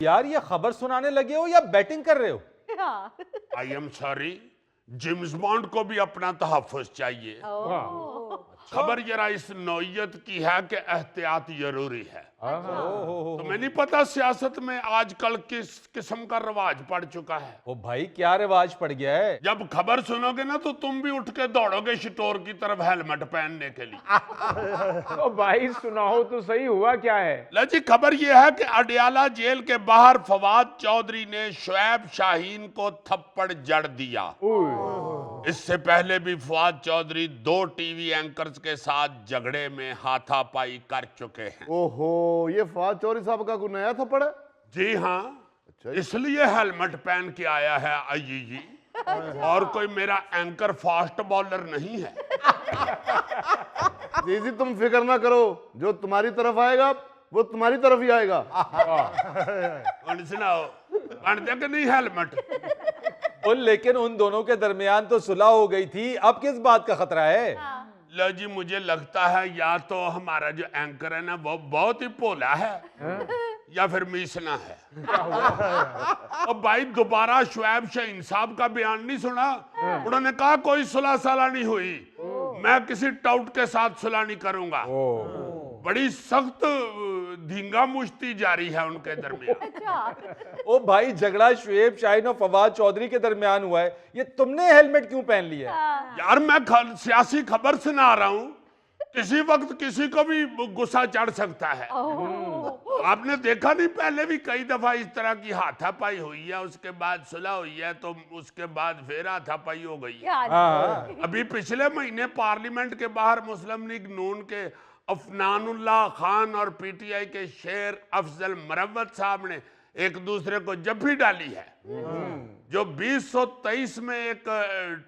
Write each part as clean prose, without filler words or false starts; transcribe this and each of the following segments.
यार ये खबर सुनाने लगे हो या बैटिंग कर रहे हो? हाँ। I am sorry, James bond को भी अपना तहफ़्फ़ुज़ चाहिए। खबर जरा इस नौइयत की है कि एहतियात जरूरी है। तो मैं नहीं पता सियासत में आजकल किस किस्म का रवाज पड़ चुका है। ओ भाई क्या रिवाज पड़ गया है? जब खबर सुनोगे ना तो तुम भी उठ के दौड़ोगे स्टोर की तरफ हेलमेट पहनने के लिए। तो भाई सुनाओ तो सही, हुआ क्या है? लो जी, खबर यह है कि अडयाला जेल के बाहर फवाद चौधरी ने शुएब शाहीन को थप्पड़ जड़ दिया। इससे पहले भी फवाद चौधरी 2 टीवी एंकर्स के साथ झगड़े में हाथापाई कर चुके हैं। ओहो, ये फवाद चौधरी साहब का कोई नया थप्पड़ है? जी हाँ, इसलिए हेलमेट पहन के आया है आईजी। और कोई मेरा एंकर फास्ट बॉलर नहीं है। जी तुम फिक्र ना करो, जो तुम्हारी तरफ आएगा वो तुम्हारी तरफ ही आएगा। सुनाओ, पहन दे कि नहीं हेलमेट? लेकिन उन दोनों के दरमियान तो सुलह हो गई थी, अब किस बात का खतरा है? लो जी, मुझे लगता है या तो हमारा जो एंकर है ना वो बहुत ही भोला है या फिर मीसना है। अब भाई दोबारा शुएब शाहीन साहब का बयान नहीं सुना? उन्होंने कहा कोई सुलह सलाह नहीं हुई, मैं किसी टाउट के साथ सुलह नहीं करूंगा। बड़ी सख्त धींगा मुश्ती जारी है उनके दरमियान। ओ भाई, झगड़ा शुएब शाहीन और फवाद चौधरी के दरमियान हुआ है, ये तुमने हेलमेट क्यों पहन लिया है? यार मैं सियासी खबर सुना रहा हूँ, किसी वक्त किसी को भी गुस्सा चढ़ सकता है। आपने देखा नहीं, पहले भी कई दफा इस तरह की हाथापाई हुई है, उसके बाद सुलह हुई है, तो उसके बाद फिर हाथापाई हो गई है। अभी पिछले महीने पार्लियामेंट के बाहर मुस्लिम लीग नून के अफनानुल्लाह खान और पीटीआई के शेर अफजल मरवत साहब ने एक दूसरे को जफ्फी डाली है, जो 2023 में एक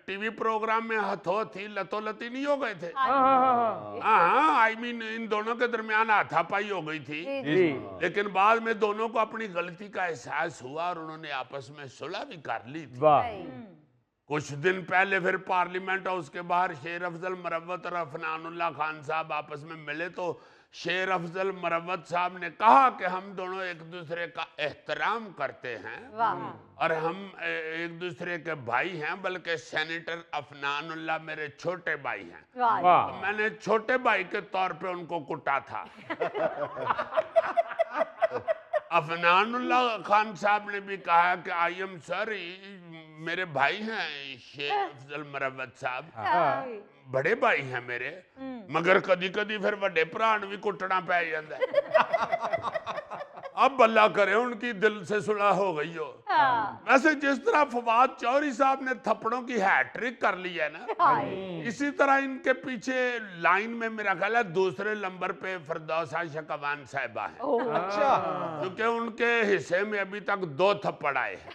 टीवी प्रोग्राम में हथोहथी लतोलती नहीं हो गए थे। हाँ, आई मीन इन दोनों के दरमियान हाथापाई हो गई थी। लेकिन बाद में दोनों को अपनी गलती का एहसास हुआ और उन्होंने आपस में सुलह भी कर ली थी। कुछ दिन पहले फिर पार्लियामेंट हाउस के बाहर शेर अफजल मरवत और अफनानुल्लाह खान साहब आपस में मिले, तो शेर अफजल मरवत साहब ने कहा कि हम दोनों एक दूसरे का एहतराम करते हैं और हम एक दूसरे के भाई हैं, बल्कि सेनेटर अफनानुल्लाह मेरे छोटे भाई हैं। तो मैंने छोटे भाई के तौर पे उनको कुटा था। अफनानुल्लाह खान साहब ने भी कहा कि आई एम सॉरी, मेरे भाई हैं शेर अफजल मरवत साहब, बड़े भाई हैं मेरे, मगर कदी कदी फिर बड़े भरा भी कुटना पै जाता है। अब अल्लाह करे उनकी दिल से सुलह हो गई हो। वैसे जिस तरह फवाद चौधरी साहब ने थप्पड़ों की हैट्रिक कर ली है ना, इसी तरह इनके पीछे लाइन में मेरा ख्याल है दूसरे नंबर पे फिरदौसा शकवान साहिबा है। अच्छा, क्योंकि उनके हिस्से में अभी तक 2 थप्पड़ आए हैं।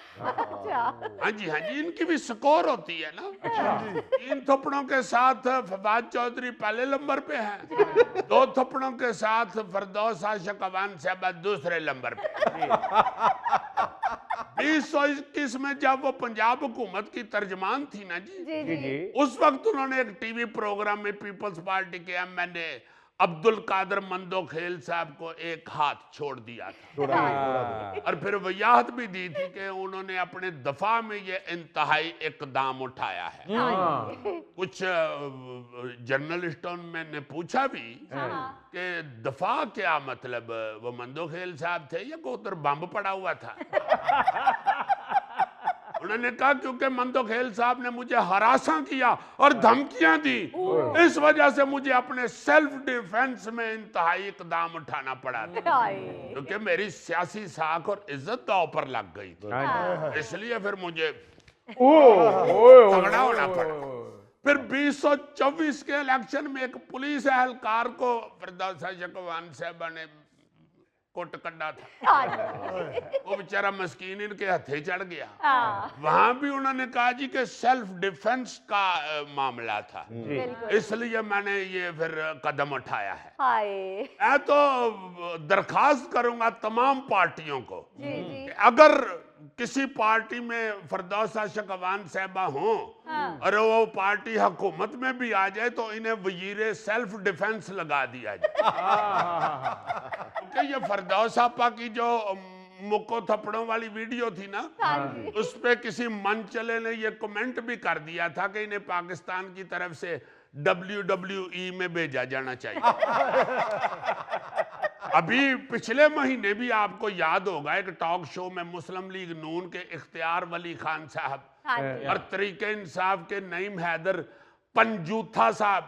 हाँ जी, इनकी भी स्कोर होती है ना। 3 थप्पड़ों के साथ फवाद चौधरी पहले नंबर पे हैं, 2 थप्पड़ों के साथ फिरदौसा शकवान साहिबा दूसरे नंबर पे। 2021 में जब वो पंजाब हुकूमत की तर्जमान थी ना जी, उस वक्त उन्होंने एक टीवी प्रोग्राम में पीपल्स पार्टी के एमएनए अब्दुल कादर मंदोखेल साहब को एक हाथ छोड़ दिया था। और फिर वजाहत भी दी थी कि उन्होंने अपने दफा में ये इंतहाई इकदाम उठाया है। कुछ जर्नलिस्टों ने पूछा भी कि दफा क्या मतलब, वो मंदोखेल साहब थे या कोई उधर बम पड़ा हुआ था? उन्होंने कहा क्योंकि मंदोखेल साहब ने मुझे हरासा किया और धमकियां दी, इस वजह से मुझे अपने सेल्फ डिफेंस में इंतहाई इकदाम उठाना पड़ा था, क्योंकि मेरी सियासी साख और इज्जत दांव पर लग गई थी, इसलिए फिर मुझे तगड़ा होना पड़ा। फिर 2024 के इलेक्शन में एक पुलिस एहलकार को फिरदौसा शकवान साहब ने कोट कड्डा था, वो बेचारा मस्कीन इनके हथे चढ़ गया। वहां भी उन्होंने कहा जी कि सेल्फ डिफेंस का मामला था, इसलिए मैंने ये फिर कदम उठाया है। मैं तो दरखास्त करूंगा तमाम पार्टियों को कि अगर किसी पार्टी में फिरदौसा शकवान साहिबा हो और वो पार्टी हुकूमत में भी आ जाए तो इन्हें वजीरे सेल्फ डिफेंस लगा दिया जाए। क्योंकि ये फिरदौस आपा की जो मुक्को थप्पड़ों वाली वीडियो थी ना, उस पे किसी मन चले ने ये कमेंट भी कर दिया था कि इन्हें पाकिस्तान की तरफ से WWE में भेजा जाना चाहिए। अभी पिछले महीने भी आपको याद होगा एक टॉक शो में मुस्लिम लीग नून के इख्तियार वली खान साहब और तरीके इंसाफ के नईम हैदर पंजूथा साहब,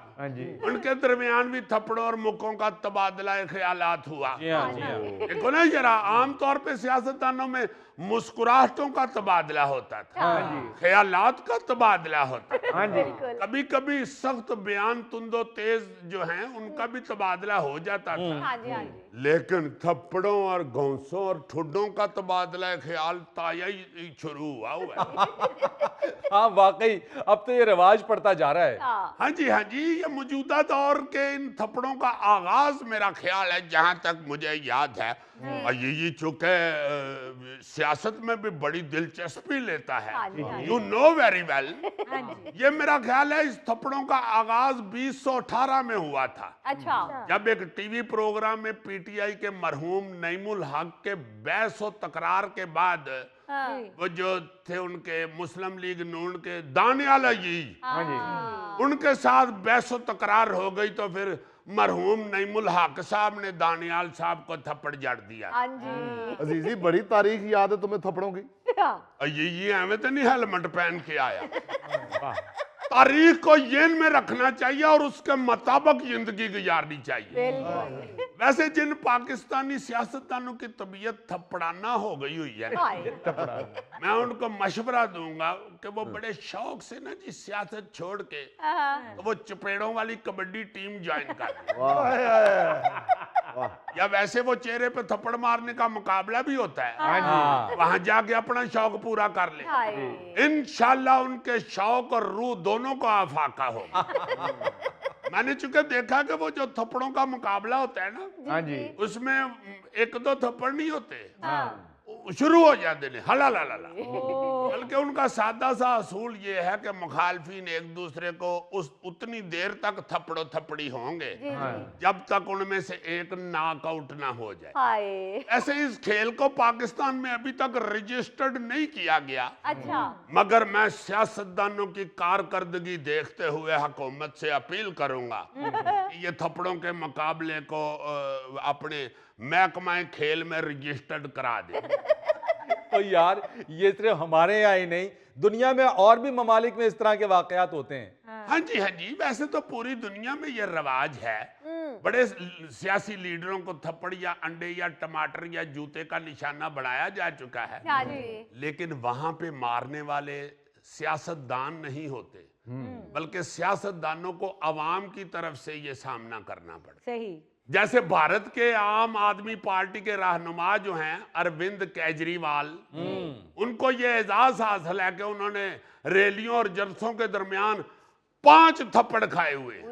उनके दरमियान भी थप्पड़ों और मुक्कों का तबादला ख्यालात हुआ। देखो ना जरा, आमतौर पे सियासतदानों में मुस्कुराहटों का तबादला होता था, ख्यालात का तबादला होता था, कभी कभी सख्त बयान तुंदो तेज जो हैं उनका भी तबादला हो जाता था, लेकिन थप्पड़ों और घोंसों और ठुड्डों का तबादला ख्याल ताया ही शुरू हुआ है। हाँ वाकई अब तो ये रिवाज पड़ता जा रहा है। हाँ जी, ये मौजूदा दौर के इन थप्पड़ों का आगाज मेरा ख्याल है, जहां तक मुझे याद है, और ये चूंकि सियासत में भी बड़ी दिलचस्पी लेता है, यू नो वेरी वेल, ये मेरा ख्याल है इस थप्पड़ों का आगाज 2018 में हुआ था। अच्छा। जब एक टीवी प्रोग्राम में पीटीआई के मरहूम नईमुल हक के बहस और तकरार के बाद वो जो थे उनके मुस्लिम लीग नून के दानियाल जी, उनके साथ बहस और तकरार हो गई, तो फिर मरहूम नईमुल हक साहब ने दानियाल साहब को थप्पड़ जड़ दिया। अजीजी बड़ी तारीख याद है तुम्हें थप्पड़ों की। ये हमें तो नहीं हेलमेट पहन के आया। तारीख को येन में रखना चाहिए और उसके मुताबिक जिंदगी गुजारनी चाहिए। वैसे जिन पाकिस्तानी सियासतदानों की तबीयत थप्पड़ाना हो गई हुई है, मैं उनको मशवरा दूंगा कि वो बड़े शौक से ना जी सियासत छोड़ के तो वो चपेड़ों वाली कबड्डी टीम ज्वाइन कर, या वैसे वो चेहरे पे थप्पड़ मारने का मुकाबला भी होता है, वहां जाके अपना शौक पूरा कर ले। इंशाल्लाह उनके शौक और रूह दोनों को आफाका हो। मैंने चूंकि देखा कि वो जो थप्पड़ों का मुकाबला होता है ना, उसमें एक दो थप्पड़ नहीं होते, शुरू हो जाते हैं हला ला ला ला, बल्कि उनका सादा सा असूल ये है कि मुखालफिन एक दूसरे को उतनी देर तक थप्पड़ो थप्पड़ी होंगे जब तक उनमें से एक नॉकआउट ना हो जाए। ऐसे इस खेल को पाकिस्तान में अभी तक रजिस्टर्ड नहीं किया गया। मगर मैं सियासतदानों की कारकर्दगी देखते हुए हुकूमत से अपील करूंगा कि ये थप्पड़ों के मुकाबले को अपने महकमा खेल में रजिस्टर्ड करा दे। तो यार ये सिर्फ हमारे यहाँ ही नहीं, दुनिया में और भी ममालिक में इस तरह के वाकयात होते हैं। हाँ जी, वैसे तो पूरी दुनिया में ये रवाज है। बड़े सियासी लीडरों को थप्पड़ या अंडे या टमाटर या जूते का निशाना बनाया जा चुका है, लेकिन वहां पे मारने वाले सियासतदान नहीं होते, बल्कि सियासतदानों को अवाम की तरफ से ये सामना करना पड़ता है। जैसे भारत के आम आदमी पार्टी के रहनुमा जो हैं अरविंद केजरीवाल, उनको ये एजाज हासिल है कि उन्होंने रैलियों और जलसों के दरमियान 5 थप्पड़ खाए हुए।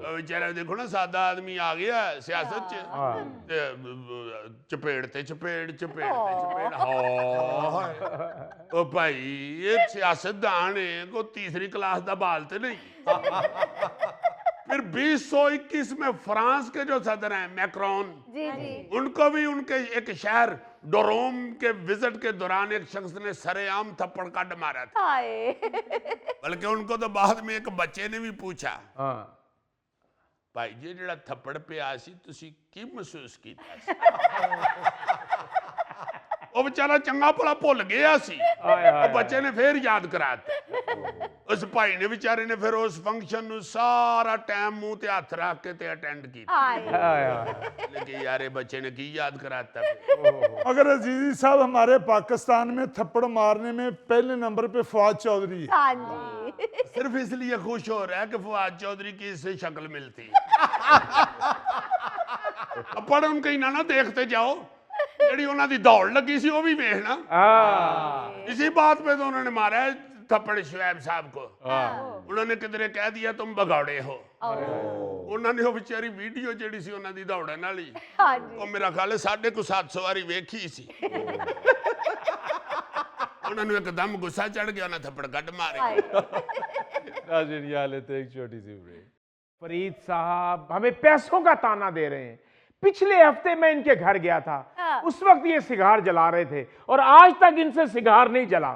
बेचारा देखो ना, सादा आदमी आ गया सियासत चपेड़ते चपेड़ ओ भाई ये सियासतदान है को तीसरी क्लास दा बालते नहीं। फिर 2021 में फ्रांस के जो सदर हैं मैक्रोन, उनको भी उनके एक शहर डोरोम के विजिट के दौरान एक शख्स ने सरेआम थप्पड़ काट मारा था। बल्कि उनको तो बाद में एक बच्चे ने भी पूछा, भाई जी जेड़ा थप्पड़ पे आसी तुसी की महसूस कीता? वो बेचारा चंगा भला भुल गया सी, बच्चे ने फिर याद कराया। उस भाई ने बेचारे ने फिर उस फंक्शन नु सारा टाइम मुंह ते हाथ रख के ते अटेंड किया, लेकिन यार बच्चे ने की याद कराता। अगर अजीजी साहब हमारे पाकिस्तान में थप्पड़ मारने में पहले नंबर पे फवाद चौधरी है। सिर्फ इसलिए खुश हो रहा है कि फवाद चौधरी की इससे शक्ल मिलती। थप्पड़ उनके ना देखते जाओ, ਜਿਹੜੀ ਉਹਨਾਂ ਦੀ ਦੌੜ ਲੱਗੀ ਸੀ ਉਹ ਵੀ ਵੇਖਣਾ। इसी बात पे तो उन्होंने मारा है थप्पड़ शुएब साहब को। उन्होंने किधरे कह दिया तुम भगौड़े हो। उन्होंने वो बेचारी वीडियो ਜਿਹੜੀ ਸੀ ਉਹਨਾਂ ਦੀ ਦੌੜਨ ਵਾਲੀ, ਉਹ ਮੇਰਾ ਖਿਆਲ ਹੈ 750 ਵਾਰੀ ਵੇਖੀ ਸੀ। ਉਹਨਾਂ ਨੂੰ ਇੱਕਦਮ ਗੁੱਸਾ ਚੜ ਗਿਆ, ਉਹਨਾਂ ਥੱਪੜ ਕੱਢ ਮਾਰੇ। नाज़रीन यहाँ लेते एक छोटी सी ब्रेक। फरीद साहब हमें पैसों का ताना दे रहे हैं, पिछले हफ्ते मैं इनके घर गया था। हाँ। उस वक्त ये सिगार जला रहे थे और आज तक इनसे सिगार नहीं जला।